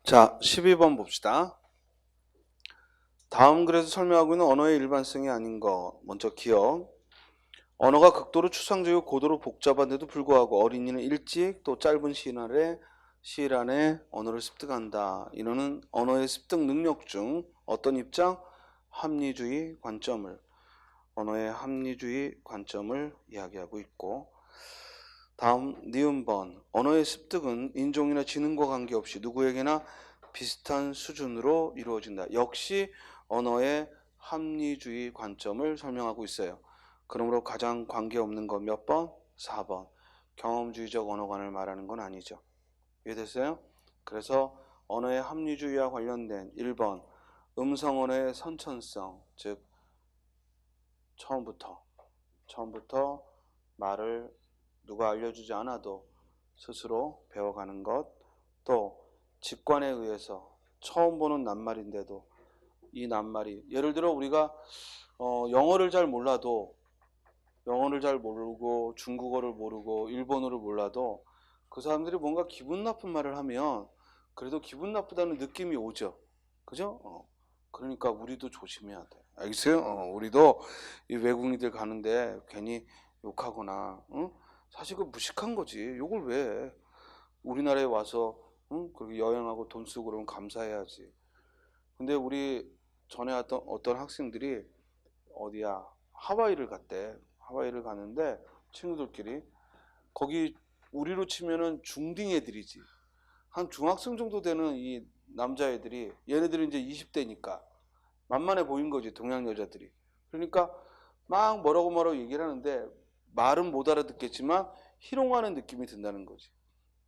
자, 12번 봅시다. 다음 글에서 설명하고 있는 언어의 일반성이 아닌 거 먼저 기억. 언어가 극도로 추상적이고 고도로 복잡한데도 불구하고 어린이는 일찍 또 짧은 시일 안에 언어를 습득한다. 이는 언어의 습득 능력 중 어떤 입장? 합리주의 관점을, 언어의 합리주의 관점을 이야기하고 있고, 다음 니은번, 언어의 습득은 인종이나 지능과 관계없이 누구에게나 비슷한 수준으로 이루어진다. 역시 언어의 합리주의 관점을 설명하고 있어요. 그러므로 가장 관계없는 건 몇 번? 4번. 경험주의적 언어관을 말하는 건 아니죠. 이해됐어요? 그래서 언어의 합리주의와 관련된 1번 음성 언어의 선천성, 즉 처음부터 말을 누가 알려주지 않아도 스스로 배워가는 것, 또 직관에 의해서 처음 보는 낱말인데도 이 낱말이, 예를 들어 우리가 영어를 잘 몰라도, 영어를 잘 모르고 중국어를 모르고 일본어를 몰라도 그 사람들이 뭔가 기분 나쁜 말을 하면 그래도 기분 나쁘다는 느낌이 오죠. 그죠? 그러니까 우리도 조심해야 돼. 알겠어요? 우리도 이 외국인들 가는데 괜히 욕하거나, 응? 사실 그 무식한 거지. 욕을 왜 해? 우리나라에 와서, 응? 그렇게 여행하고 돈 쓰고 그러면 감사해야지. 근데 우리 전에 왔던 어떤 학생들이 어디야? 하와이를 갔대. 하와이를 가는데 친구들끼리 거기 우리로 치면은 중딩 애들이지. 한 중학생 정도 되는 이 남자애들이, 얘네들이 이제 20대니까 만만해 보인 거지, 동양 여자들이. 그러니까 막 뭐라고 얘기를 하는데 말은 못 알아듣겠지만 희롱하는 느낌이 든다는 거지.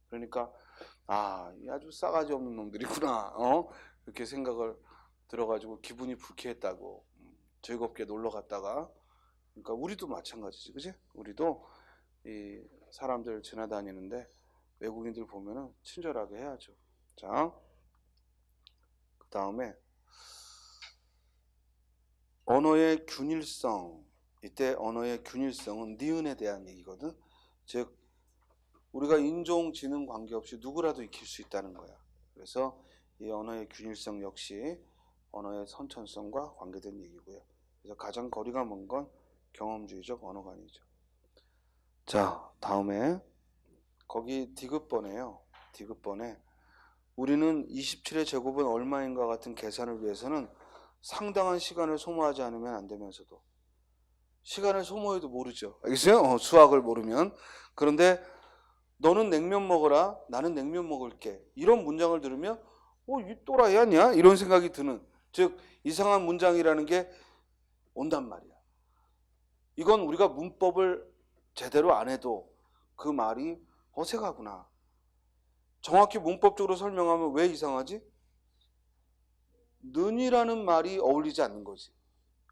그러니까 이 아주 싸가지 없는 놈들이구나. 이렇게 생각을 들어가지고 기분이 불쾌했다고. 즐겁게 놀러 갔다가. 그러니까 우리도 마찬가지지, 그지? 우리도 이 사람들 지나다니는데 외국인들 보면은 친절하게 해야죠. 자, 그 다음에 언어의 균일성. 이때 언어의 균일성은 니은에 대한 얘기거든. 즉 우리가 인종, 지능 관계없이 누구라도 익힐 수 있다는 거야. 그래서 이 언어의 균일성 역시 언어의 선천성과 관계된 얘기고요. 그래서 가장 거리가 먼 건 경험주의적 언어관이죠. 자, 다음에 거기 디귿번에요. 디귿번에 우리는 27의 제곱은 얼마인가 같은 계산을 위해서는 상당한 시간을 소모하지 않으면 안 되면서도, 시간을 소모해도 모르죠. 알겠어요? 수학을 모르면. 그런데 너는 냉면 먹어라, 나는 냉면 먹을게, 이런 문장을 들으면 이 또라이 아니야? 이런 생각이 드는, 즉 이상한 문장이라는 게 온단 말이야. 이건 우리가 문법을 제대로 안 해도 그 말이 어색하구나. 정확히 문법적으로 설명하면 왜 이상하지? 는이라는 말이 어울리지 않는 거지.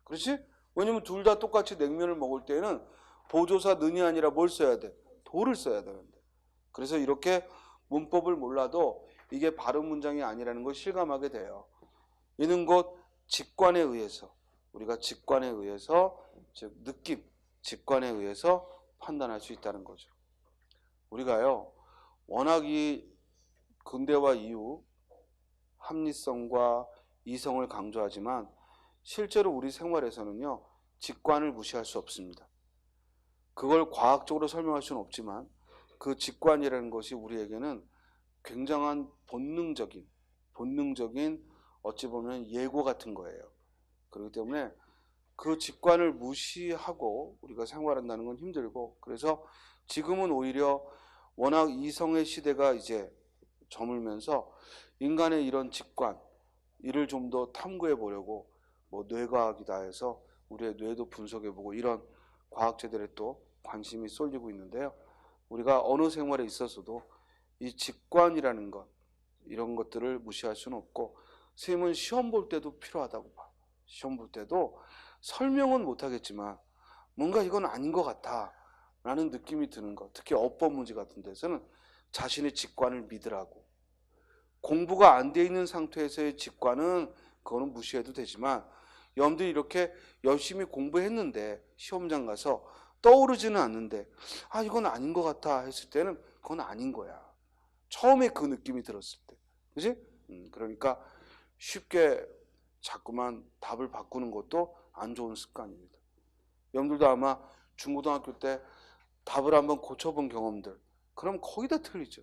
그렇지? 왜냐면 둘 다 똑같이 냉면을 먹을 때는 보조사 는이 아니라 뭘 써야 돼? 도를 써야 되는데. 그래서 이렇게 문법을 몰라도 이게 바른 문장이 아니라는 걸 실감하게 돼요. 이는 곧 직관에 의해서, 우리가 직관에 의해서, 즉 느낌, 직관에 의해서 판단할 수 있다는 거죠. 우리가요, 워낙 이 근대화 이후 합리성과 이성을 강조하지만 실제로 우리 생활에서는요, 직관을 무시할 수 없습니다. 그걸 과학적으로 설명할 수는 없지만 그 직관이라는 것이 우리에게는 굉장한 본능적인 어찌 보면 예고 같은 거예요. 그렇기 때문에 그 직관을 무시하고 우리가 생활한다는 건 힘들고, 그래서 지금은 오히려 워낙 이성의 시대가 이제 저물면서 인간의 이런 직관, 이를 좀 더 탐구해 보려고 뭐 뇌과학이다 해서 우리의 뇌도 분석해 보고 이런 과학자들의 또 관심이 쏠리고 있는데요. 우리가 어느 생활에 있어서도 이 직관이라는 것, 이런 것들을 무시할 수는 없고, 선생님은 시험 볼 때도 필요하다고 봐. 시험 볼 때도 설명은 못하겠지만 뭔가 이건 아닌 것 같아 라는 느낌이 드는 것, 특히 어법 문제 같은 데서는 자신의 직관을 믿으라고. 공부가 안 돼 있는 상태에서의 직관은 그거는 무시해도 되지만, 여러분들이 이렇게 열심히 공부했는데 시험장 가서 떠오르지는 않는데 이건 아닌 것 같아 했을 때는 그건 아닌 거야. 처음에 그 느낌이 들었을 때, 그지? 그러니까 쉽게 자꾸만 답을 바꾸는 것도 안 좋은 습관입니다. 여러분들도 아마 중고등학교 때 답을 한번 고쳐본 경험들, 그럼 거의 다 틀리죠.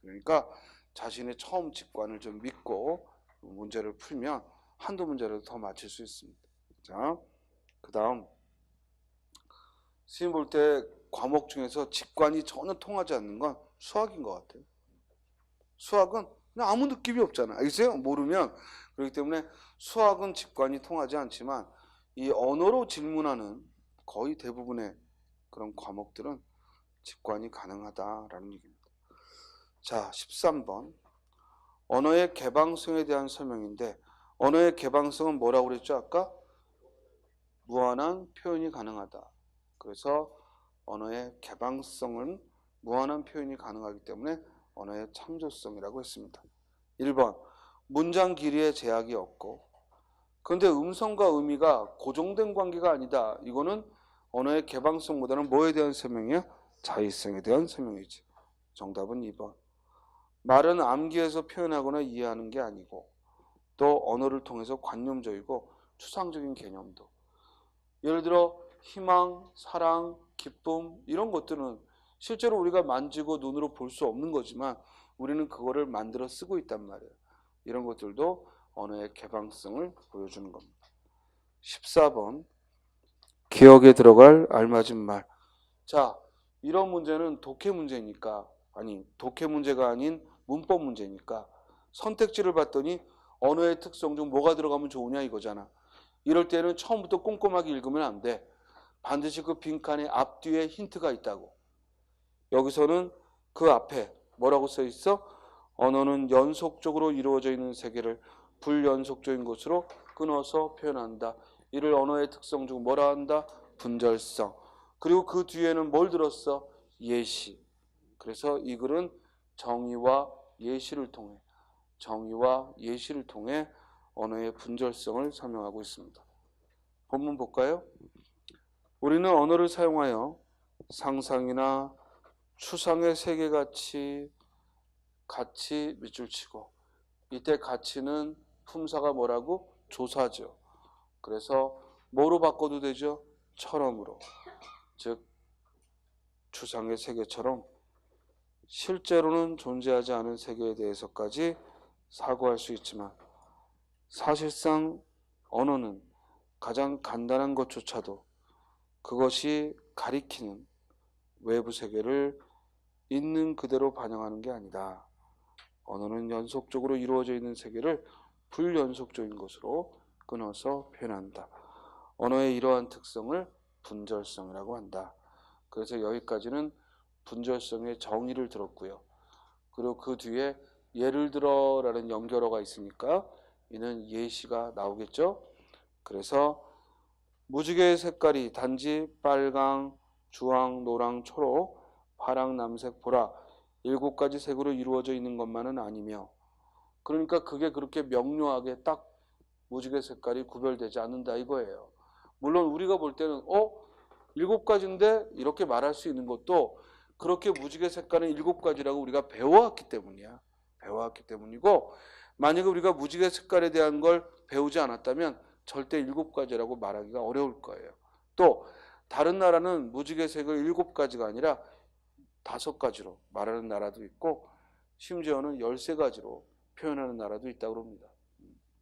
그러니까 자신의 처음 직관을 좀 믿고 문제를 풀면 한두 문제라도 더 맞힐 수 있습니다. 자, 그 다음 선생님 볼 때 과목 중에서 직관이 전혀 통하지 않는 건 수학인 것 같아요. 수학은 그냥 아무 느낌이 없잖아. 알겠어요? 모르면. 그렇기 때문에 수학은 직관이 통하지 않지만 이 언어로 질문하는 거의 대부분의 그런 과목들은 직관이 가능하다라는 얘기입니다. 자, 13번. 언어의 개방성에 대한 설명인데 언어의 개방성은 뭐라고 그랬죠? 아까? 무한한 표현이 가능하다. 그래서 언어의 개방성은 무한한 표현이 가능하기 때문에 언어의 창조성이라고 했습니다. 1번. 문장 길이에 제약이 없고 그런데 음성과 의미가 고정된 관계가 아니다. 이거는 언어의 개방성보다는 뭐에 대한 설명이야? 자의성에 대한 설명이지. 정답은 2번. 말은 암기해서 표현하거나 이해하는 게 아니고 또 언어를 통해서 관념적이고 추상적인 개념도 예를 들어 희망, 사랑, 기쁨 이런 것들은 실제로 우리가 만지고 눈으로 볼 수 없는 거지만 우리는 그거를 만들어 쓰고 있단 말이에요. 이런 것들도 언어의 개방성을 보여주는 겁니다. 14번 기억에 들어갈 알맞은 말. 자, 이런 문제는 독해 문제니까 독해 문제가 아닌 문법 문제니까 선택지를 봤더니 언어의 특성 중 뭐가 들어가면 좋으냐 이거잖아. 이럴 때는 처음부터 꼼꼼하게 읽으면 안 돼. 반드시 그 빈칸의 앞뒤에 힌트가 있다고. 여기서는 그 앞에 뭐라고 써 있어? 언어는 연속적으로 이루어져 있는 세계를 불연속적인 것으로 끊어서 표현한다. 이를 언어의 특성 중 뭐라 한다? 분절성. 그리고 그 뒤에는 뭘 들었어? 예시. 그래서 이 글은 정의와 예시를 통해 언어의 분절성을 설명하고 있습니다. 본문 볼까요? 우리는 언어를 사용하여 상상이나 추상의 세계같이 밑줄 치고 이때 가치는 품사가 뭐라고? 조사죠. 그래서 뭐로 바꿔도 되죠? 처럼으로. 즉 추상의 세계처럼 실제로는 존재하지 않은 세계에 대해서까지 사고할 수 있지만 사실상 언어는 가장 간단한 것조차도 그것이 가리키는 외부 세계를 있는 그대로 반영하는 게 아니다. 언어는 연속적으로 이루어져 있는 세계를 불연속적인 것으로 끊어서 표현한다. 언어의 이러한 특성을 분절성이라고 한다. 그래서 여기까지는 분절성의 정의를 들었고요. 그리고 그 뒤에 예를 들어라는 연결어가 있으니까 이는 예시가 나오겠죠. 그래서 무지개의 색깔이 단지 빨강, 주황, 노랑, 초록, 파랑, 남색, 보라 7가지 색으로 이루어져 있는 것만은 아니며 그러니까 그게 그렇게 명료하게 딱 무지개 색깔이 구별되지 않는다 이거예요. 물론 우리가 볼 때는 7가지인데 이렇게 말할 수 있는 것도 그렇게 무지개 색깔은 7가지라고 우리가 배워왔기 때문이야. 배워왔기 때문이고 만약에 우리가 무지개 색깔에 대한 걸 배우지 않았다면 절대 7가지라고 말하기가 어려울 거예요. 또 다른 나라는 무지개 색을 7가지가 아니라 5가지로 말하는 나라도 있고 심지어는 13가지로 표현하는 나라도 있다고 합니다.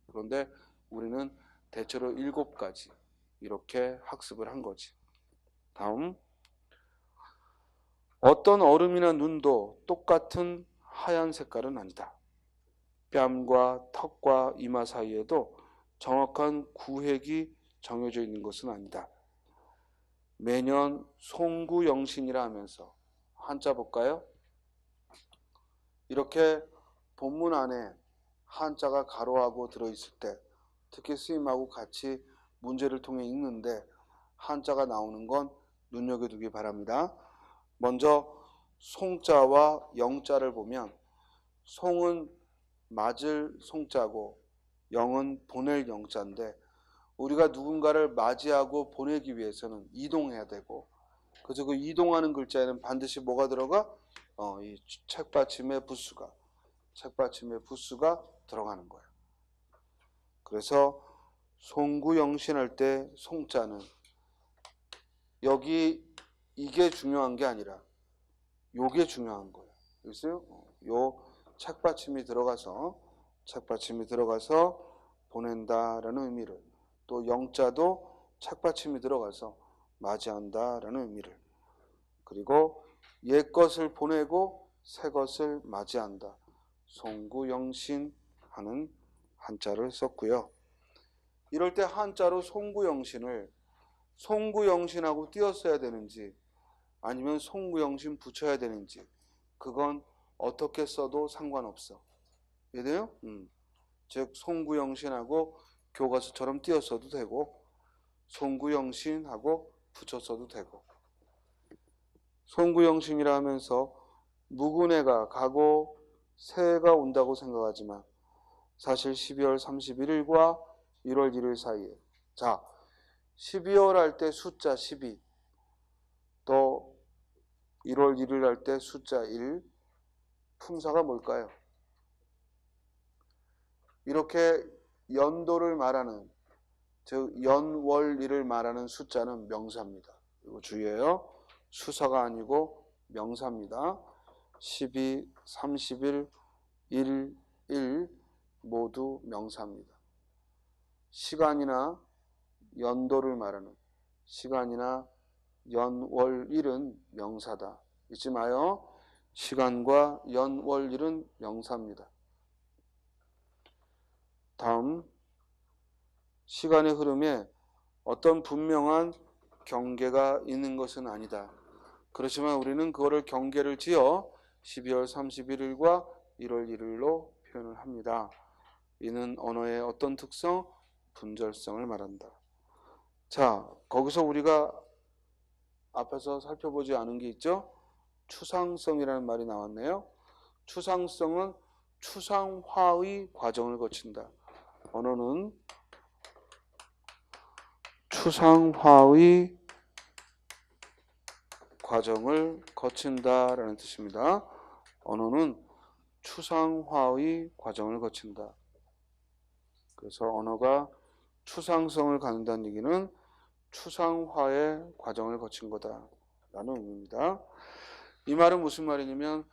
그런데 우리는 대체로 7가지 이렇게 학습을 한 거지. 다음 어떤 얼음이나 눈도 똑같은 하얀 색깔은 아니다. 뺨과 턱과 이마 사이에도 정확한 구획이 정해져 있는 것은 아니다. 매년 송구영신이라 하면서 한자 볼까요? 이렇게 본문 안에 한자가 가로하고 들어있을 때 특히 스님하고 같이 문제를 통해 읽는데 한자가 나오는 건 눈여겨두기 바랍니다. 먼저 송자와 영자를 보면 송은 맞을 송자고 영은 보낼 영자인데 우리가 누군가를 맞이하고 보내기 위해서는 이동해야 되고 그래서 그 이동하는 글자에는 반드시 뭐가 들어가? 이 책받침의 부수가 책받침에 부수가 들어가는 거예요. 그래서 송구영신할 때 송자는 여기 이게 중요한 게 아니라 요게 중요한 거예요. 알겠어요? 요 책받침이 들어가서 보낸다라는 의미를, 또 영자도 책받침이 들어가서 맞이한다라는 의미를, 그리고 옛 것을 보내고 새 것을 맞이한다. 송구영신하는 한자를 썼고요. 이럴 때 한자로 송구영신을 송구영신하고 띄었어야 되는지 아니면 송구영신 붙여야 되는지 그건 어떻게 써도 상관없어. 이해돼요? 즉 송구영신하고 교과서처럼 띄었어도 되고 송구영신하고 붙였어도 되고, 송구영신이라 하면서 묵은해가 가고 새해가 온다고 생각하지만 사실 12월 31일과 1월 1일 사이에, 자 12월 할 때 숫자 12, 또 1월 1일 할 때 숫자 1, 품사가 뭘까요? 이렇게 연도를 말하는, 즉 연월일을 말하는 숫자는 명사입니다. 이거 주의해요. 수사가 아니고 명사입니다. 12, 30일, 1, 1 모두 명사입니다. 시간이나 연도를 말하는 시간이나 연월일은 명사다. 잊지 마요. 시간과 연월일은 명사입니다. 다음, 시간의 흐름에 어떤 분명한 경계가 있는 것은 아니다. 그렇지만 우리는 그거를 경계를 지어 12월 31일과 1월 1일로 표현을 합니다. 이는 언어의 어떤 특성? 분절성을 말한다. 자, 거기서 우리가 앞에서 살펴보지 않은 게 있죠? 추상성이라는 말이 나왔네요. 추상성은 추상화의 과정을 거친다. 언어는 추상화의 과정을 거친다라는 뜻입니다. 언어는 추상화의 과정을 거친다. 그래서 언어가 추상성을 갖는다는 얘기는 추상화의 과정을 거친 거다라는 의미입니다. 이 말은 무슨 말이냐면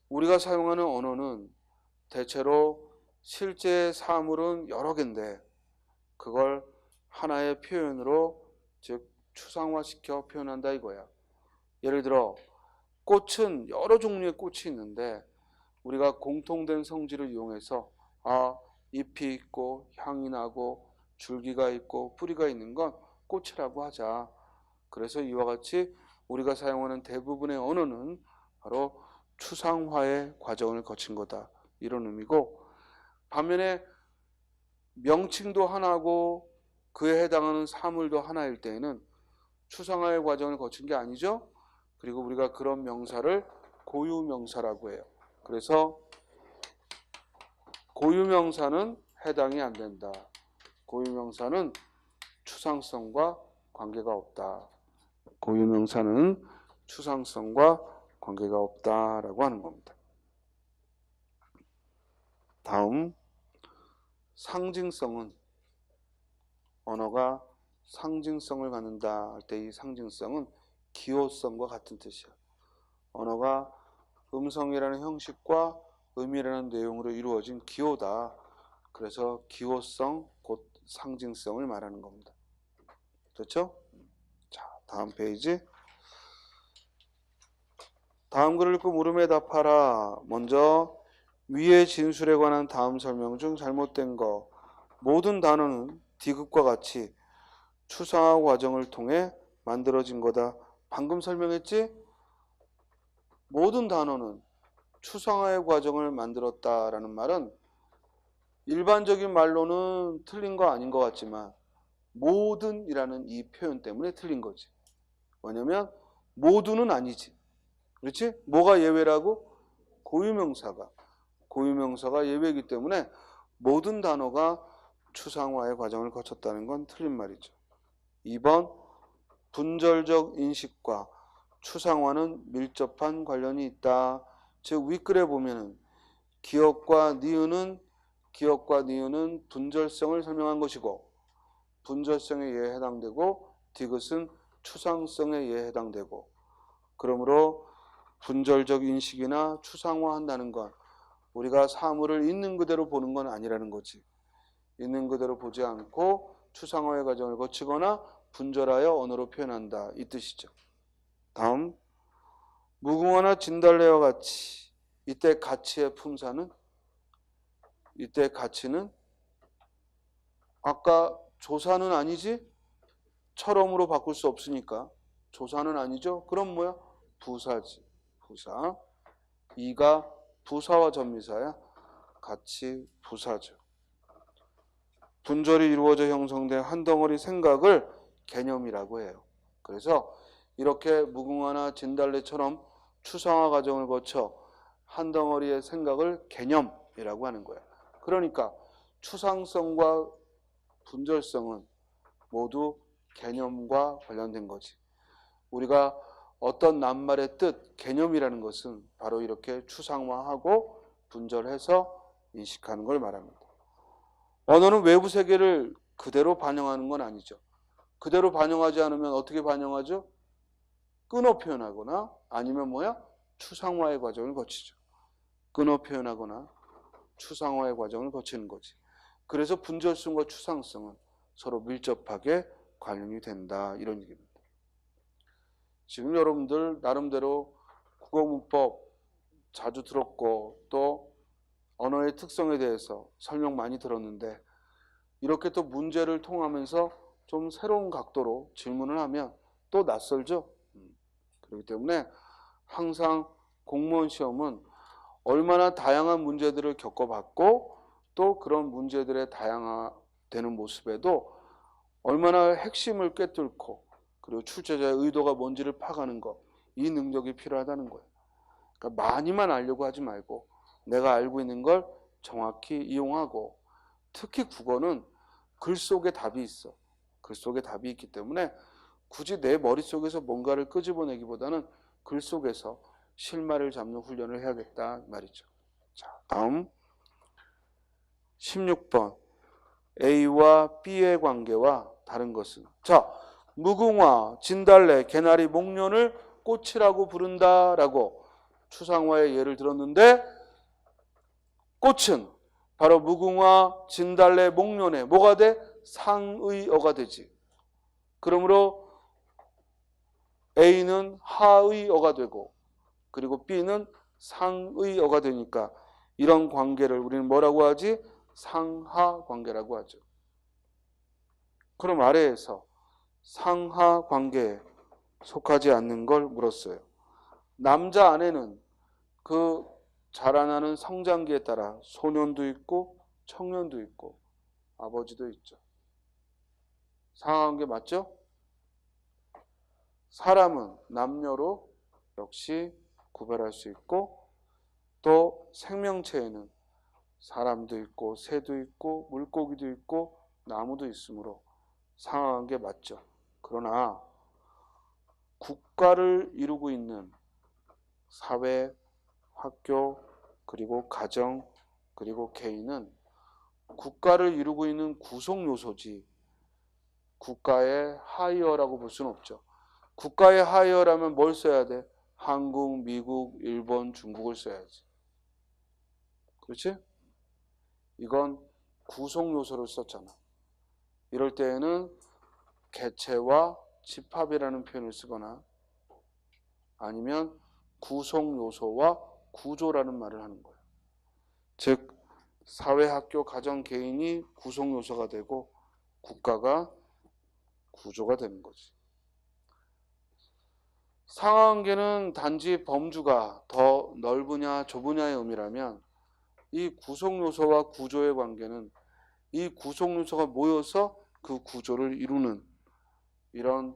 우리가 사용하는 언어는 대체로 실제 사물은 여러 개인데 그걸 하나의 표현으로, 즉 추상화시켜 표현한다 이거야. 예를 들어 꽃은 여러 종류의 꽃이 있는데 우리가 공통된 성질을 이용해서 잎이 있고 향이 나고 줄기가 있고 뿌리가 있는 건 꽃이라고 하자. 그래서 이와 같이 우리가 사용하는 대부분의 언어는 바로 추상화의 과정을 거친 거다. 이런 의미고, 반면에 명칭도 하나고 그에 해당하는 사물도 하나일 때에는 추상화의 과정을 거친 게 아니죠. 그리고 우리가 그런 명사를 고유명사라고 해요. 그래서 고유명사는 해당이 안 된다. 고유명사는 추상성과 관계가 없다. 고유명사는 추상성과 관계가 없다라고 하는 겁니다. 다음, 상징성은 언어가 상징성을 갖는다 할 때 이 상징성은 기호성과 같은 뜻이야. 언어가 음성이라는 형식과 의미라는 내용으로 이루어진 기호다. 그래서 기호성 곧 상징성을 말하는 겁니다. 그렇죠? 자, 다음 페이지. 다음 글을 읽고 물음에 답하라. 먼저 위의 진술에 관한 다음 설명 중 잘못된 거. 모든 단어는 디귿과 같이 추상화 과정을 통해 만들어진 거다. 방금 설명했지? 모든 단어는 추상화의 과정을 만들었다라는 말은 일반적인 말로는 틀린 거 아닌 것 같지만 모든이라는 이 표현 때문에 틀린 거지. 왜냐면 모두는 아니지. 그렇지? 뭐가 예외라고? 고유명사가 예외이기 때문에 모든 단어가 추상화의 과정을 거쳤다는 건 틀린 말이죠. 2번, 분절적 인식과 추상화는 밀접한 관련이 있다. 즉 윗글에 보면은 기역과 니은은 분절성을 설명한 것이고 분절성에 예에 해당되고 디귿은 추상성에 예에 해당되고 그러므로 분절적 인식이나 추상화한다는 건 우리가 사물을 있는 그대로 보는 건 아니라는 거지. 있는 그대로 보지 않고 추상화의 과정을 거치거나 분절하여 언어로 표현한다 이 뜻이죠. 다음 무궁화나 진달래와 같이 이때 가치의 품사는 이때 가치는 아까 조사는 아니지? 처럼으로 바꿀 수 없으니까 조사는 아니죠? 그럼 뭐야? 부사지. 부사. 이가 부사와 전미사야. 같이 부사죠. 분절이 이루어져 형성된 한 덩어리 생각을 개념이라고 해요. 그래서 이렇게 무궁화나 진달래처럼 추상화 과정을 거쳐 한 덩어리의 생각을 개념이라고 하는 거야. 그러니까 추상성과 분절성은 모두 개념과 관련된 거지. 우리가 어떤 낱말의 뜻, 개념이라는 것은 바로 이렇게 추상화하고 분절해서 인식하는 걸 말합니다. 언어는 외부 세계를 그대로 반영하는 건 아니죠. 그대로 반영하지 않으면 어떻게 반영하죠? 끊어 표현하거나 아니면 뭐야? 추상화의 과정을 거치죠. 끊어 표현하거나 추상화의 과정을 거치는 거지. 그래서 분절성과 추상성은 서로 밀접하게 관련이 된다 이런 얘기입니다. 지금 여러분들 나름대로 국어문법 자주 들었고 또 언어의 특성에 대해서 설명 많이 들었는데 이렇게 또 문제를 통하면서 좀 새로운 각도로 질문을 하면 또 낯설죠. 그렇기 때문에 항상 공무원 시험은 얼마나 다양한 문제들을 겪어봤고 또 그런 문제들의 다양화되는 모습에도 얼마나 핵심을 꿰뚫고 그리고 출제자의 의도가 뭔지를 파악하는 것, 이 능력이 필요하다는 거예요. 그러니까 많이만 알려고 하지 말고 내가 알고 있는 걸 정확히 이용하고 특히 국어는 글 속에 답이 있어. 글 속에 답이 있기 때문에 굳이 내 머릿속에서 뭔가를 끄집어내기보다는 글 속에서 실마리를 잡는 훈련을 해야겠다 말이죠. 자, 다음 16번 A와 B의 관계와 다른 것은 자, 무궁화, 진달래, 개나리, 목련을 꽃이라고 부른다라고 추상화의 예를 들었는데 꽃은 바로 무궁화, 진달래, 목련에 뭐가 돼? 상의어가 되지. 그러므로 A는 하의어가 되고 그리고 B는 상의어가 되니까 이런 관계를 우리는 뭐라고 하지? 상하 관계라고 하죠. 그럼 아래에서 상하 관계에 속하지 않는 걸 물었어요. 남자 아내는 그 자라나는 성장기에 따라 소년도 있고 청년도 있고 아버지도 있죠. 상하관계 맞죠? 사람은 남녀로 역시 구별할 수 있고 또 생명체에는 사람도 있고 새도 있고 물고기도 있고 나무도 있으므로 상하관계 맞죠. 그러나 국가를 이루고 있는 사회, 학교, 그리고 가정, 그리고 개인은 국가를 이루고 있는 구성 요소지 국가의 하이어라고 볼 수는 없죠. 국가의 하이어라면 뭘 써야 돼? 한국, 미국, 일본, 중국을 써야지. 그렇지? 이건 구성 요소를 썼잖아. 이럴 때에는 개체와 집합이라는 표현을 쓰거나 아니면 구성 요소와 구조라는 말을 하는 거예요. 즉 사회, 학교, 가정, 개인이 구성 요소가 되고 국가가 구조가 되는 거지. 상하관계는 단지 범주가 더 넓으냐 좁으냐의 의미라면 이 구성 요소와 구조의 관계는 이 구성 요소가 모여서 그 구조를 이루는 이런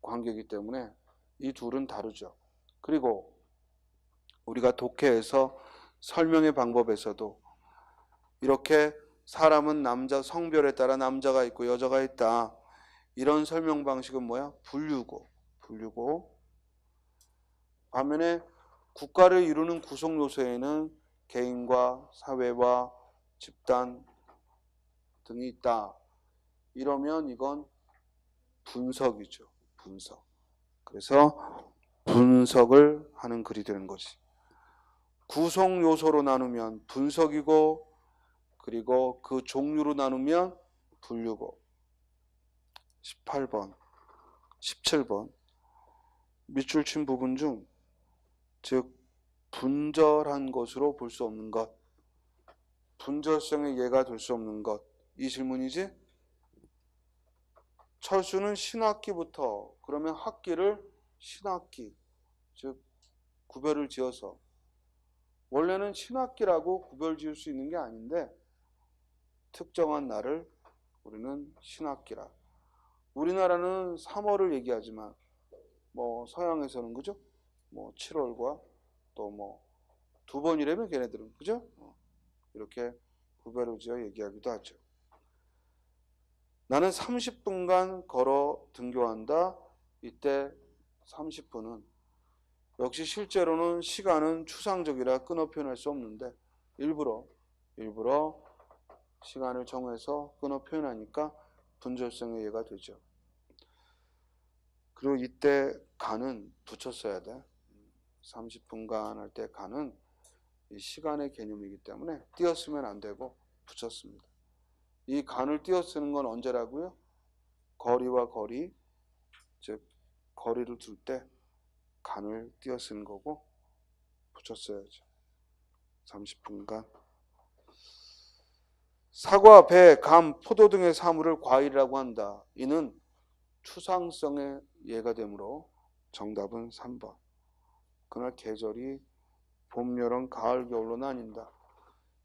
관계이기 때문에 이 둘은 다르죠. 그리고 우리가 독해에서 설명의 방법에서도 이렇게 사람은 남자 성별에 따라 남자가 있고 여자가 있다. 이런 설명 방식은 뭐야? 분류고. 반면에 국가를 이루는 구성 요소에는 개인과 사회와 집단 등이 있다. 이러면 이건 분석이죠. 분석. 그래서 분석을 하는 글이 되는 거지. 구성 요소로 나누면 분석이고, 그리고 그 종류로 나누면 분류고. 18번, 17번. 밑줄 친 부분 중, 즉 분절한 것으로 볼 수 없는 것, 분절성의 예가 될 수 없는 것, 이 질문이지? 철수는 신학기부터, 그러면 학기를 신학기, 즉 구별을 지어서, 원래는 신학기라고 구별 지을 수 있는 게 아닌데 특정한 날을 우리는 신학기라. 우리나라는 3월을 얘기하지만 뭐 서양에서는 그죠? 뭐 7월과 또 뭐 두 번이라면 걔네들은 그죠? 이렇게 구별을 지어 얘기하기도 하죠. 나는 30분간 걸어 등교한다. 이때 30분은 역시 실제로는 시간은 추상적이라 끊어 표현할 수 없는데 일부러 시간을 정해서 끊어 표현하니까 분절성의 예가 되죠. 그리고 이때 간은 붙였어야 돼. 30분간 할 때 간은 이 시간의 개념이기 때문에 띄었으면 안 되고 붙였습니다. 이 간을 띄어 쓰는 건 언제라고요? 거리와 거리, 즉 거리를 둘 때 간을 띄어 쓰는 거고 붙였어야죠. 30분간. 사과, 배, 감, 포도 등의 사물을 과일이라고 한다. 이는 추상성의 예가 되므로 정답은 3번. 그날 계절이 봄, 여름, 가을, 겨울로 나뉜다.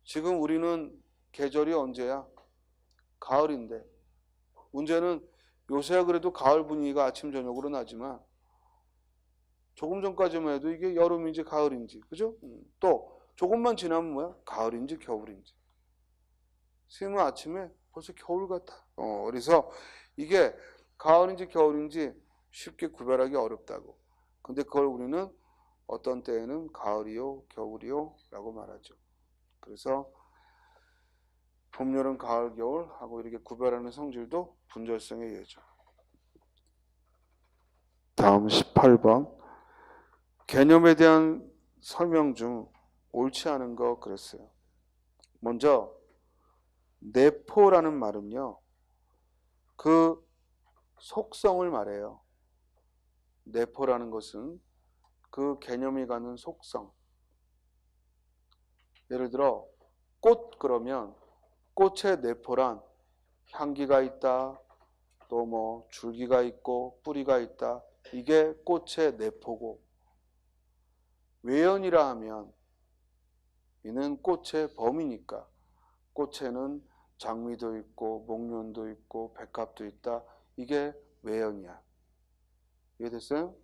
지금 우리는 계절이 언제야? 가을인데. 문제는 요새야 그래도 가을 분위기가 아침 저녁으로 나지만 조금 전까지만 해도 이게 여름인지 가을인지, 그죠? 또 조금만 지나면 뭐야? 가을인지 겨울인지. 선생님은 아침에 벌써 겨울 같아. 그래서 이게 가을인지 겨울인지 쉽게 구별하기 어렵다고. 근데 그걸 우리는 어떤 때에는 가을이요, 겨울이요 라고 말하죠. 그래서 봄, 여름, 가을, 겨울 하고 이렇게 구별하는 성질도 분절성의 예죠. 다음 18번. 개념에 대한 설명 중 옳지 않은 거 그랬어요. 먼저 내포라는 말은요, 그 속성을 말해요. 내포라는 것은 그 개념이 갖는 속성. 예를 들어 꽃 그러면 꽃의 내포란 향기가 있다, 또 뭐 줄기가 있고 뿌리가 있다. 이게 꽃의 내포고, 외연이라 하면 이는 꽃의 범위니까 꽃에는 장미도 있고 목련도 있고 백합도 있다. 이게 외연이야. 이해됐어요?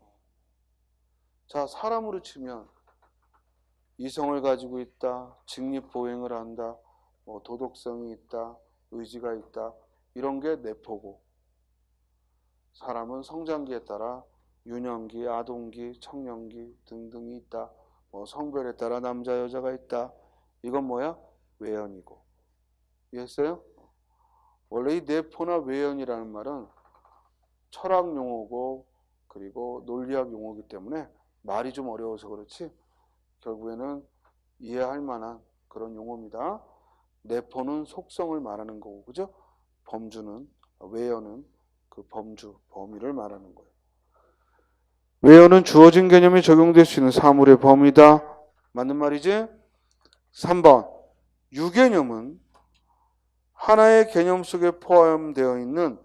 자, 사람으로 치면 이성을 가지고 있다, 직립보행을 한다, 뭐 도덕성이 있다, 의지가 있다, 이런 게 내포고, 사람은 성장기에 따라 유년기, 아동기, 청년기 등등이 있다. 뭐 성별에 따라 남자, 여자가 있다. 이건 뭐야? 외연이고. 이해했어요? 원래 이 내포나 외연이라는 말은 철학 용어고 그리고 논리학 용어이기 때문에 말이 좀 어려워서 그렇지 결국에는 이해할 만한 그런 용어입니다. 내포는 속성을 말하는 거고, 그죠? 범주는, 외연은 그 범주, 범위를 말하는 거예요. 외연은 주어진 개념이 적용될 수 있는 사물의 범위다. 맞는 말이지? 3번. 유개념은 하나의 개념 속에 포함되어 있는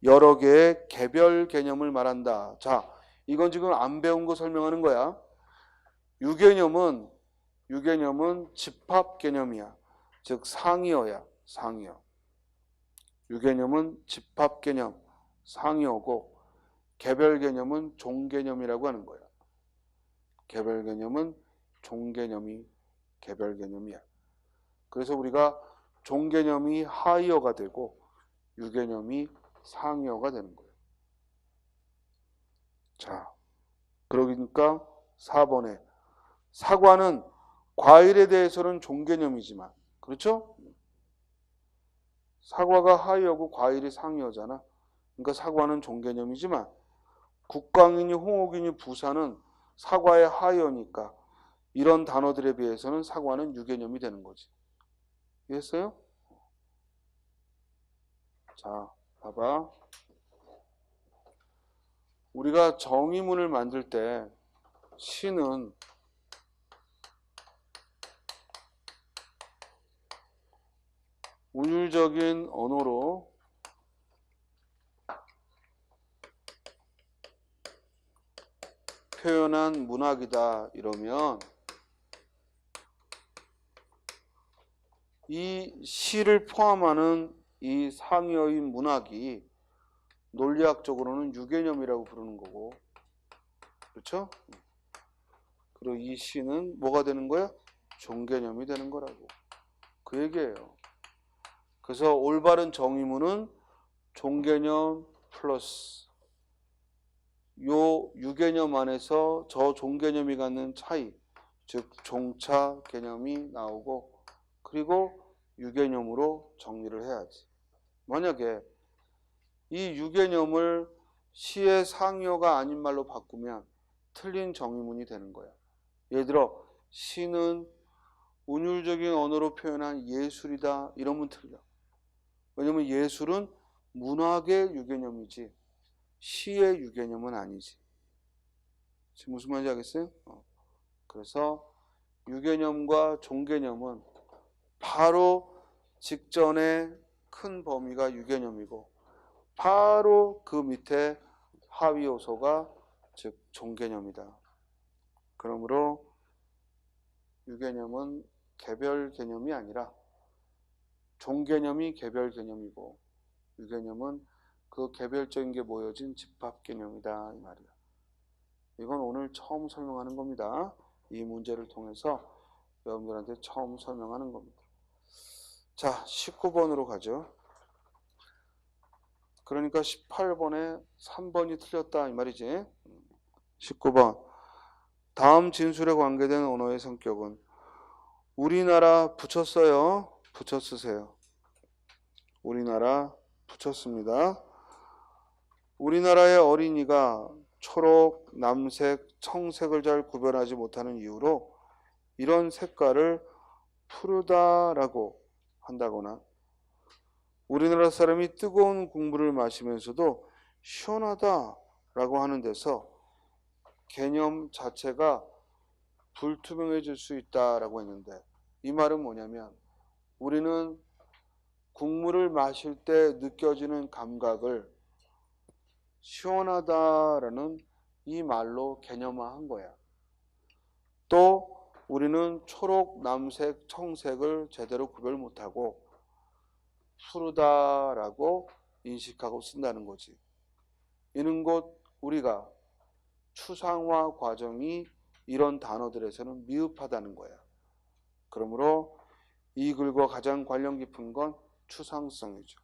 여러 개의 개별 개념을 말한다. 자, 이건 지금 안 배운 거 설명하는 거야. 유개념은 집합 개념이야. 즉 상이어야. 상이어. 유개념은 집합 개념, 상이어고, 개별 개념은 종개념이라고 하는 거야. 개별 개념은 종개념이 개별 개념이야. 그래서 우리가 종개념이 하이어가 되고 유개념이 상이어가 되는 거예요. 자, 그러니까 4번에 사과는 과일에 대해서는 종개념이지만, 그렇죠? 사과가 하이어고 과일이 상이어잖아. 그러니까 사과는 종개념이지만 국광이니 홍옥이니 부사는 사과의 하이어니까 이런 단어들에 비해서는 사과는 유개념이 되는 거지. 이해했어요? 자, 봐봐. 우리가 정의문을 만들 때 시는 운율적인 언어로 표현한 문학이다 이러면 이 시를 포함하는 이 상이어인 문학이 논리학적으로는 유개념이라고 부르는 거고, 그렇죠? 그리고 이 시는 뭐가 되는 거야? 종개념이 되는 거라고. 그 얘기예요. 그래서 올바른 정의문은 종개념 플러스 요 유개념 안에서 저 종개념이 갖는 차이, 즉 종차 개념이 나오고, 그리고 유개념으로 정리를 해야지. 만약에 이 유개념을 시의 상이어가 아닌 말로 바꾸면 틀린 정의문이 되는 거야. 예를 들어 시는 운율적인 언어로 표현한 예술이다 이러면 틀려. 왜냐면 예술은 문학의 유개념이지 시의 유개념은 아니지. 지금 무슨 말인지 알겠어요? 그래서 유개념과 종개념은 바로 직전에 큰 범위가 유개념이고 바로 그 밑에 하위 요소가 즉 종개념이다. 그러므로 유개념은 개별 개념이 아니라 종개념이 개별 개념이고 유개념은 그 개별적인 게 모여진 집합 개념이다 이 말이야. 이건 오늘 처음 설명하는 겁니다. 이 문제를 통해서 여러분들한테 처음 설명하는 겁니다. 자, 19번으로 가죠. 그러니까 18번에 3번이 틀렸다 이 말이지. 19번. 다음 진술에 관계된 언어의 성격은 우리나라 붙였어요. 붙여 쓰세요. 우리나라 붙였습니다. 우리나라의 어린이가 초록, 남색, 청색을 잘 구별하지 못하는 이유로 이런 색깔을 푸르다라고 한다거나 우리나라 사람이 뜨거운 국물을 마시면서도 시원하다라고 하는 데서 개념 자체가 불투명해질 수 있다라고 했는데 이 말은 뭐냐면 우리는 국물을 마실 때 느껴지는 감각을 시원하다라는 이 말로 개념화한 거야. 또 우리는 초록, 남색, 청색을 제대로 구별 못하고 푸르다라고 인식하고 쓴다는 거지. 이는 곧 우리가 추상화 과정이 이런 단어들에서는 미흡하다는 거야. 그러므로 이 글과 가장 관련 깊은 건 추상성이죠.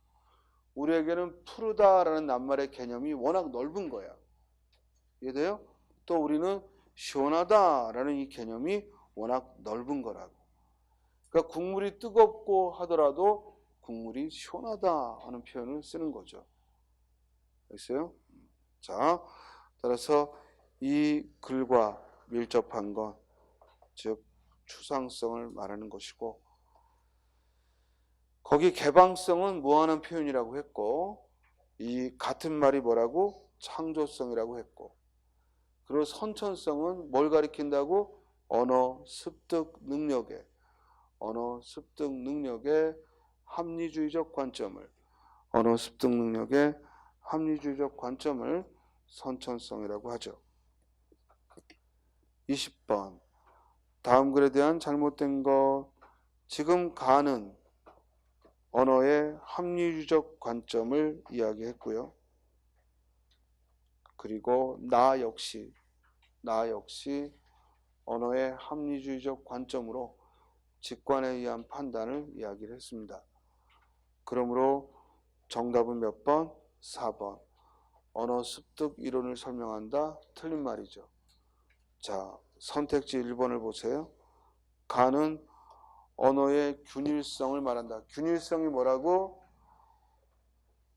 우리에게는 푸르다라는 낱말의 개념이 워낙 넓은 거야. 이해돼요? 또 우리는 시원하다라는 이 개념이 워낙 넓은 거라고. 그러니까 국물이 뜨겁고 하더라도 국물이 시원하다 하는 표현을 쓰는 거죠. 알겠어요? 자, 따라서 이 글과 밀접한 것, 즉 추상성을 말하는 것이고 거기 개방성은 무한한 표현이라고 했고 이 같은 말이 뭐라고? 창조성이라고 했고 그리고 선천성은 뭘 가리킨다고? 언어 습득 능력의 합리주의적 관점을 언어 습득 능력의 합리주의적 관점을 선천성이라고 하죠. 20번 다음 글에 대한 잘못된 것 지금 가는 언어의 합리주의적 관점을 이야기했고요. 그리고 나 역시 언어의 합리주의적 관점으로 직관에 의한 판단을 이야기를 했습니다. 그러므로 정답은 몇 번? 4번. 언어 습득 이론을 설명한다. 틀린 말이죠. 자, 선택지 1번을 보세요. 가는 언어의 균일성을 말한다. 균일성이 뭐라고?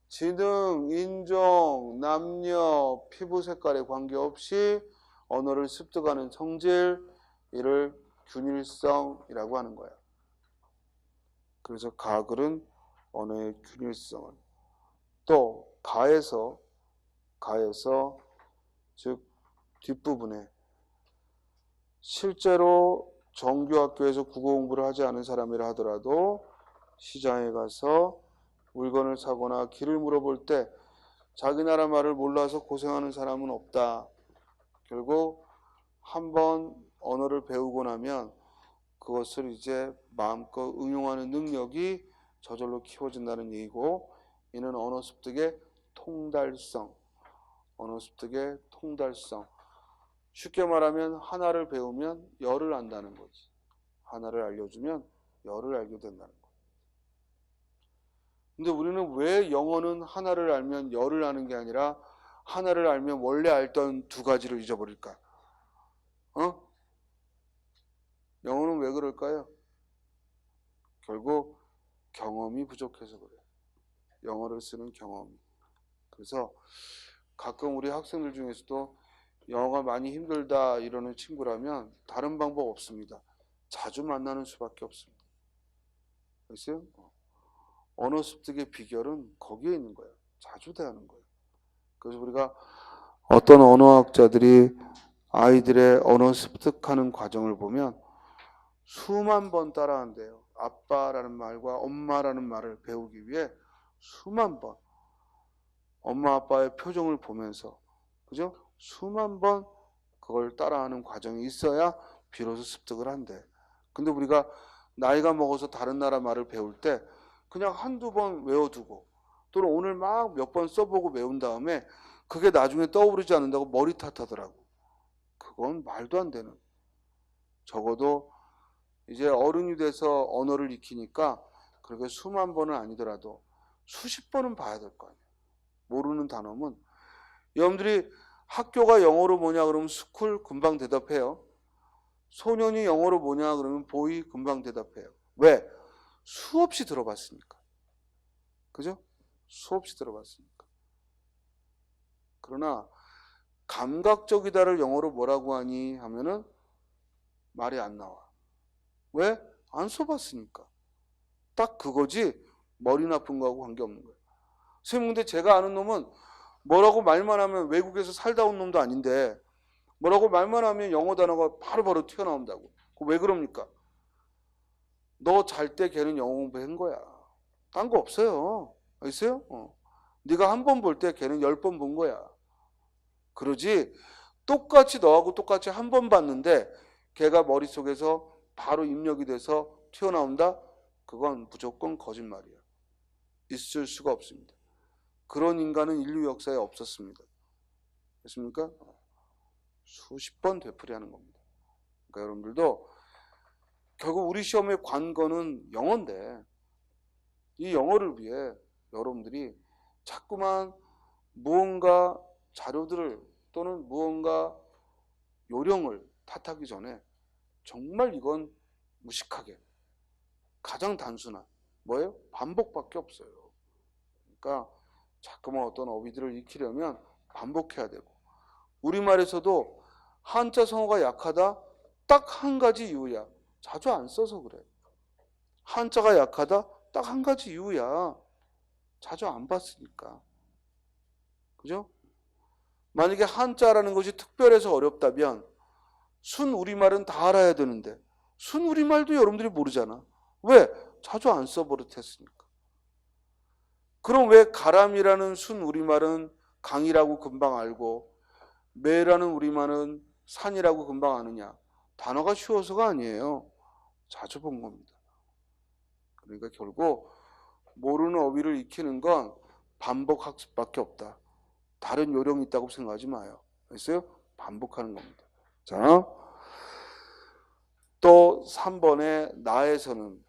지능, 인종, 남녀, 피부 색깔에 관계없이 언어를 습득하는 성질, 이를 균일성이라고 하는 거야. 그래서 가글은 언어의 균일성을, 또 가에서 즉 뒷부분에 실제로 정규학교에서 국어 공부를 하지 않은 사람이라 하더라도 시장에 가서 물건을 사거나 길을 물어볼 때 자기 나라 말을 몰라서 고생하는 사람은 없다. 결국 한번 언어를 배우고 나면 그것을 이제 마음껏 응용하는 능력이 저절로 키워진다는 얘기고, 이는 언어 습득의 통달성, 언어 습득의 통달성. 쉽게 말하면 하나를 배우면 열을 안다는 거지. 하나를 알려주면 열을 알게 된다는 거지. 근데 우리는 왜 영어는 하나를 알면 열을 아는 게 아니라 하나를 알면 원래 알던 두 가지를 잊어버릴까? 영어는 왜 그럴까요? 결국 경험이 부족해서 그래요. 영어를 쓰는 경험이. 그래서 가끔 우리 학생들 중에서도 영어가 많이 힘들다 이러는 친구라면 다른 방법 없습니다. 자주 만나는 수밖에 없습니다. 알겠어요? 언어 습득의 비결은 거기에 있는 거예요. 자주 대하는 거예요. 그래서 우리가 어떤 언어학자들이 아이들의 언어 습득하는 과정을 보면 수만 번 따라한대요. 아빠라는 말과 엄마라는 말을 배우기 위해 수만 번 엄마 아빠의 표정을 보면서, 그죠? 수만 번 그걸 따라하는 과정이 있어야 비로소 습득을 한대. 근데 우리가 나이가 먹어서 다른 나라 말을 배울 때 그냥 한두 번 외워두고 또는 오늘 막 몇 번 써보고 외운 다음에 그게 나중에 떠오르지 않는다고 머리 탓하더라고. 그건 말도 안 되는. 적어도 이제 어른이 돼서 언어를 익히니까 그렇게 수만 번은 아니더라도 수십 번은 봐야 될 거 아니에요. 모르는 단어면 여러분들이 학교가 영어로 뭐냐 그러면 스쿨 금방 대답해요. 소년이 영어로 뭐냐 그러면 보이 금방 대답해요. 왜? 수없이 들어봤으니까. 그죠? 수없이 들어봤으니까. 그러나 감각적이다를 영어로 뭐라고 하니 하면은 말이 안 나와. 왜? 안 써봤으니까. 딱 그거지 머리 나쁜 거하고 관계없는 거예요. 선생님, 근데 제가 아는 놈은 뭐라고 말만 하면 외국에서 살다 온 놈도 아닌데 뭐라고 말만 하면 영어 단어가 바로바로 튀어나온다고. 왜 그럽니까? 너 잘 때 걔는 영어 공부한 거야. 딴 거 없어요. 알겠어요? 네가 한 번 볼 때 걔는 10번 본 거야. 그러지 똑같이 너하고 똑같이 한 번 봤는데 걔가 머릿속에서 바로 입력이 돼서 튀어나온다? 그건 무조건 거짓말이야. 있을 수가 없습니다. 그런 인간은 인류 역사에 없었습니다. 됐습니까? 수십 번 되풀이하는 겁니다. 그러니까 여러분들도 결국 우리 시험의 관건은 영어인데 이 영어를 위해 여러분들이 자꾸만 무언가 자료들을 또는 무언가 요령을 탓하기 전에 정말 이건 무식하게 가장 단순한 뭐예요? 반복밖에 없어요. 그러니까 자꾸만 어떤 어휘들을 익히려면 반복해야 되고, 우리말에서도 한자 성어가 약하다 딱 한 가지 이유야. 자주 안 써서 그래. 한자가 약하다 딱 한 가지 이유야. 자주 안 봤으니까. 그죠? 만약에 한자라는 것이 특별해서 어렵다면 순 우리말은 다 알아야 되는데 순 우리말도 여러분들이 모르잖아. 왜? 자주 안 써버릇했으니까. 그럼 왜 가람이라는 순 우리말은 강이라고 금방 알고 매라는 우리말은 산이라고 금방 아느냐? 단어가 쉬워서가 아니에요. 자주 본 겁니다. 그러니까 결국 모르는 어휘를 익히는 건 반복 학습밖에 없다. 다른 요령이 있다고 생각하지 마요. 알겠어요? 반복하는 겁니다. 자, 또 3번에 나에서는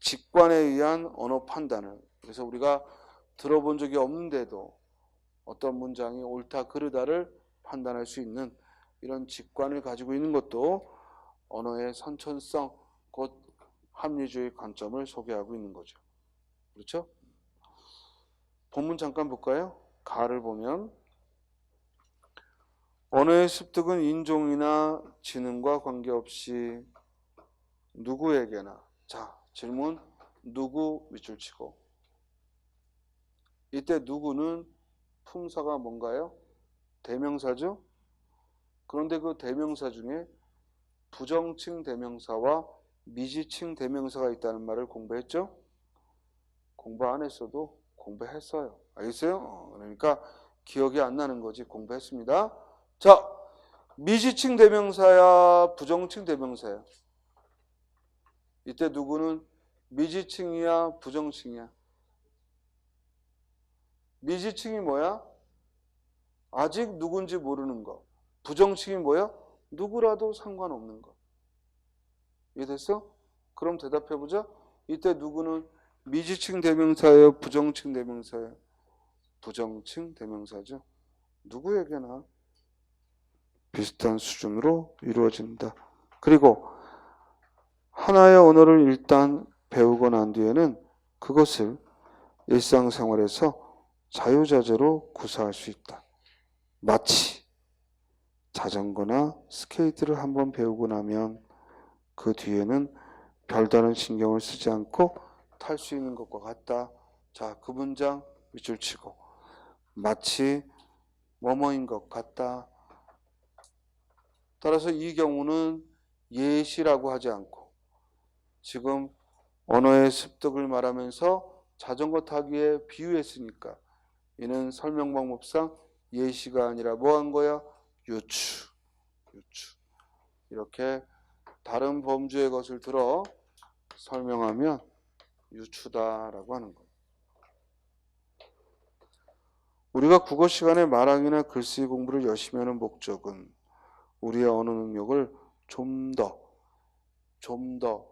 직관에 의한 언어 판단을, 그래서 우리가 들어본 적이 없는데도 어떤 문장이 옳다 그르다를 판단할 수 있는 이런 직관을 가지고 있는 것도 언어의 선천성, 곧 합리주의 관점을 소개하고 있는 거죠. 그렇죠? 본문 잠깐 볼까요? 가를 보면 언어의 습득은 인종이나 지능과 관계없이 누구에게나, 자 질문, 누구 밑줄 치고, 이때 누구는 품사가 뭔가요? 대명사죠? 그런데 그 대명사 중에 부정칭 대명사와 미지칭 대명사가 있다는 말을 공부했죠? 공부 안 했어도 공부했어요. 알겠어요? 그러니까 기억이 안 나는 거지. 공부했습니다. 자, 미지칭 대명사야, 부정칭 대명사야? 이때 누구는 미지칭이야, 부정칭이야? 미지칭이 뭐야? 아직 누군지 모르는 거. 부정칭이 뭐야? 누구라도 상관없는 거. 이해됐어? 그럼 대답해보자. 이때 누구는 미지칭 대명사예요? 부정칭 대명사예요? 부정칭 대명사죠. 누구에게나 비슷한 수준으로 이루어진다. 그리고 하나의 언어를 일단 배우고 난 뒤에는 그것을 일상생활에서 자유자재로 구사할 수 있다. 마치 자전거나 스케이트를 한번 배우고 나면 그 뒤에는 별다른 신경을 쓰지 않고 탈 수 있는 것과 같다. 자, 그 문장 밑줄 치고, 마치 뭐뭐인 것 같다. 따라서 이 경우는 예시라고 하지 않고 지금 언어의 습득을 말하면서 자전거 타기에 비유했으니까 이는 설명 방법상 예시가 아니라 뭐 한 거야? 유추. 이렇게 다른 범주의 것을 들어 설명하면 유추다라고 하는 거예요. 우리가 국어 시간에 말하기나 글쓰기 공부를 열심히 하는 목적은 우리의 언어 능력을 좀 더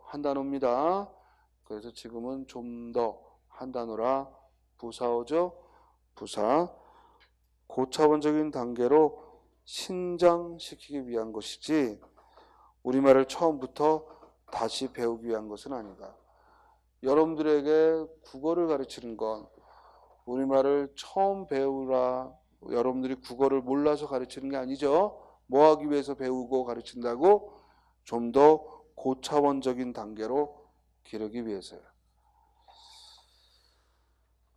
한 단어입니다. 그래서 지금은 좀 더 한 단어라 부사어죠. 부사. 고차원적인 단계로 신장시키기 위한 것이지 우리말을 처음부터 다시 배우기 위한 것은 아니다. 여러분들에게 국어를 가르치는 건 우리말을 처음 배우라, 여러분들이 국어를 몰라서 가르치는 게 아니죠. 뭐 하기 위해서 배우고 가르친다고? 좀 더 고차원적인 단계로 기르기 위해서요.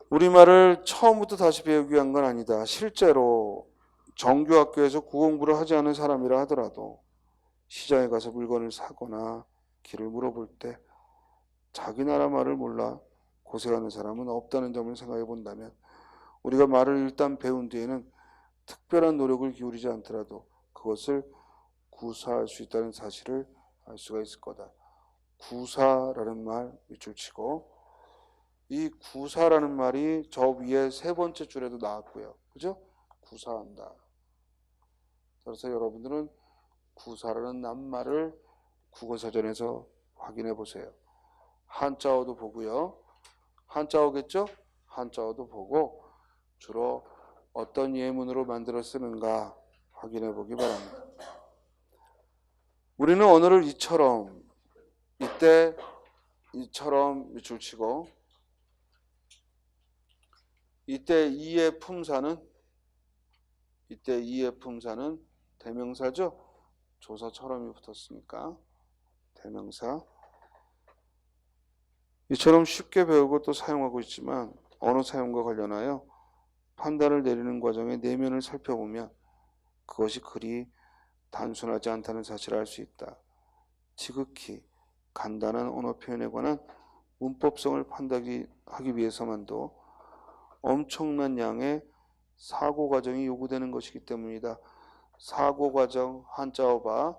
우리말을 처음부터 다시 배우기 위한 건 아니다. 실제로 정규학교에서 국어 공부를 하지 않은 사람이라 하더라도 시장에 가서 물건을 사거나 길을 물어볼 때 자기 나라 말을 몰라 고생하는 사람은 없다는 점을 생각해 본다면 우리가 말을 일단 배운 뒤에는 특별한 노력을 기울이지 않더라도 그것을 구사할 수 있다는 사실을 알 수가 있을 거다. 구사라는 말 밑줄 치고, 이 구사라는 말이 저 위에 세 번째 줄에도 나왔고요. 그죠? 구사한다. 그래서 여러분들은 구사라는 낱말을 국어사전에서 확인해 보세요. 한자어도 보고요. 한자어겠죠? 한자어도 보고 주로 어떤 예문으로 만들어 쓰는가 확인해 보기 바랍니다. 우리는 언어를 이처럼, 이때 이처럼 밑줄 치고, 이때 이의 품사는 대명사죠. 조사처럼이 붙었으니까 대명사. 이처럼 쉽게 배우고 또 사용하고 있지만 언어 사용과 관련하여 판단을 내리는 과정의 내면을 살펴보면 그것이 그리 단순하지 않다는 사실을 알 수 있다. 지극히 간단한 언어 표현에 관한 문법성을 판단하기 위해서만도 엄청난 양의 사고 과정이 요구되는 것이기 때문이다. 사고 과정, 한자어 봐.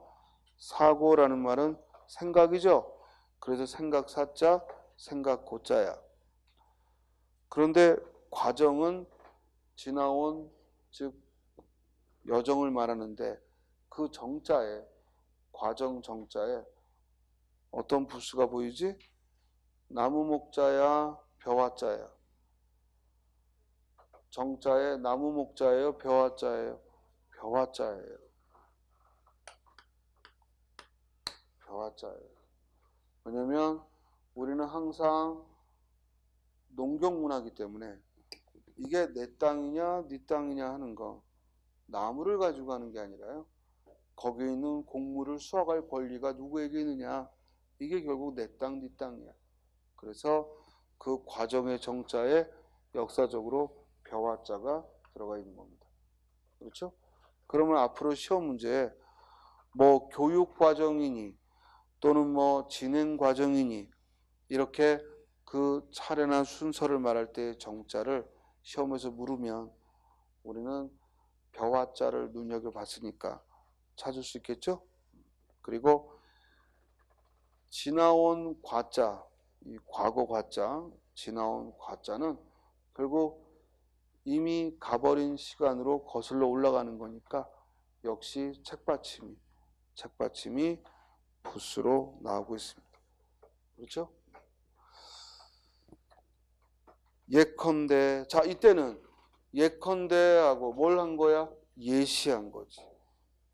사고라는 말은 생각이죠. 그래서 생각 사자, 생각 고자야. 그런데 과정은 지나온, 즉 여정을 말하는데 그 정자에, 과정 정자에 어떤 부수가 보이지? 나무 목자야, 벼화자야. 정자에 나무 목자예요, 벼화자예요? 벼화자예요. 벼화자예요. 왜냐면 우리는 항상 농경문화이기 때문에 이게 내 땅이냐 네 땅이냐 하는 거, 나무를 가지고 가는 게 아니라요, 거기에 있는 곡물을 수확할 권리가 누구에게 있느냐, 이게 결국 내 땅 네 땅이야. 그래서 그 과정의 정자에 역사적으로 벼화자가 들어가 있는 겁니다. 그렇죠? 그러면 앞으로 시험 문제에 뭐 교육 과정이니 또는 뭐 진행 과정이니 이렇게 그 차례나 순서를 말할 때 정자를 시험에서 물으면 우리는 벼화자를 눈여겨봤으니까 찾을 수 있겠죠? 그리고 지나온 과자, 이 과거 과자, 지나온 과자는 결국 이미 가버린 시간으로 거슬러 올라가는 거니까 역시 책받침이 부스로 나오고 있습니다. 그렇죠? 예컨대, 자 이때는 예컨대 하고 뭘 한 거야? 예시한 거지.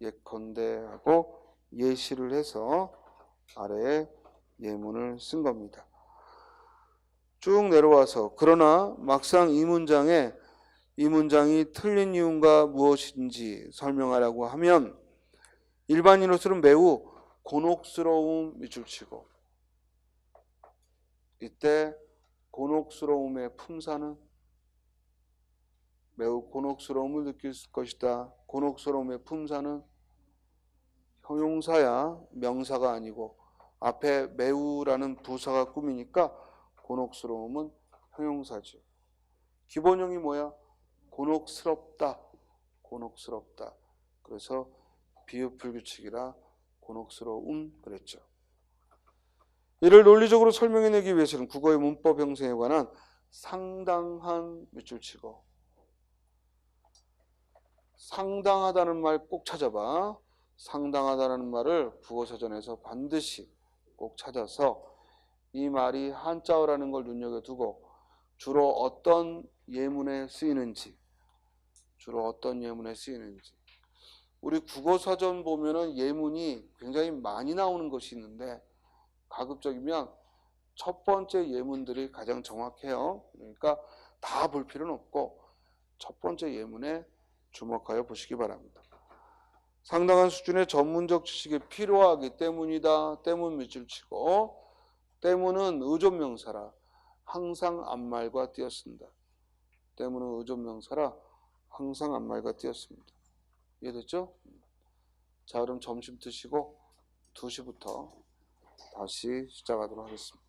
예컨대 하고 예시를 해서 아래에 예문을 쓴 겁니다. 쭉 내려와서 그러나 막상 이 문장이 틀린 이유가 무엇인지 설명하라고 하면 일반인으로서는 매우 곤혹스러움 밑줄 치고, 이때 곤혹스러움의 품사는 매우 곤혹스러움을 느낄 것이다. 곤혹스러움의 품사는 형용사야 명사가 아니고 앞에 매우라는 부사가 꾸미니까 곤혹스러움은 형용사죠. 기본형이 뭐야? 곤혹스럽다. 그래서 비읍불규칙이라 곤혹스러움 그랬죠. 이를 논리적으로 설명해내기 위해서는 국어의 문법 형성에 관한 상당한 밑줄 치고, 상당하다는 말 꼭 찾아봐. 상당하다는 말을 국어사전에서 반드시 꼭 찾아서 이 말이 한자어라는 걸 눈여겨두고 주로 어떤 예문에 쓰이는지, 우리 국어사전 보면은 예문이 굉장히 많이 나오는 것이 있는데 가급적이면 첫 번째 예문들이 가장 정확해요. 그러니까 다 볼 필요는 없고 첫 번째 예문에 주목하여 보시기 바랍니다. 상당한 수준의 전문적 지식이 필요하기 때문이다. 때문 밑줄 치고, 때문은 의존명사라 항상 앞말과 띄었습니다. 때문은 의존명사라 항상 앞말과 띄었습니다. 이해됐죠? 자, 그럼 점심 드시고 2시부터 다시 시작하도록 하겠습니다.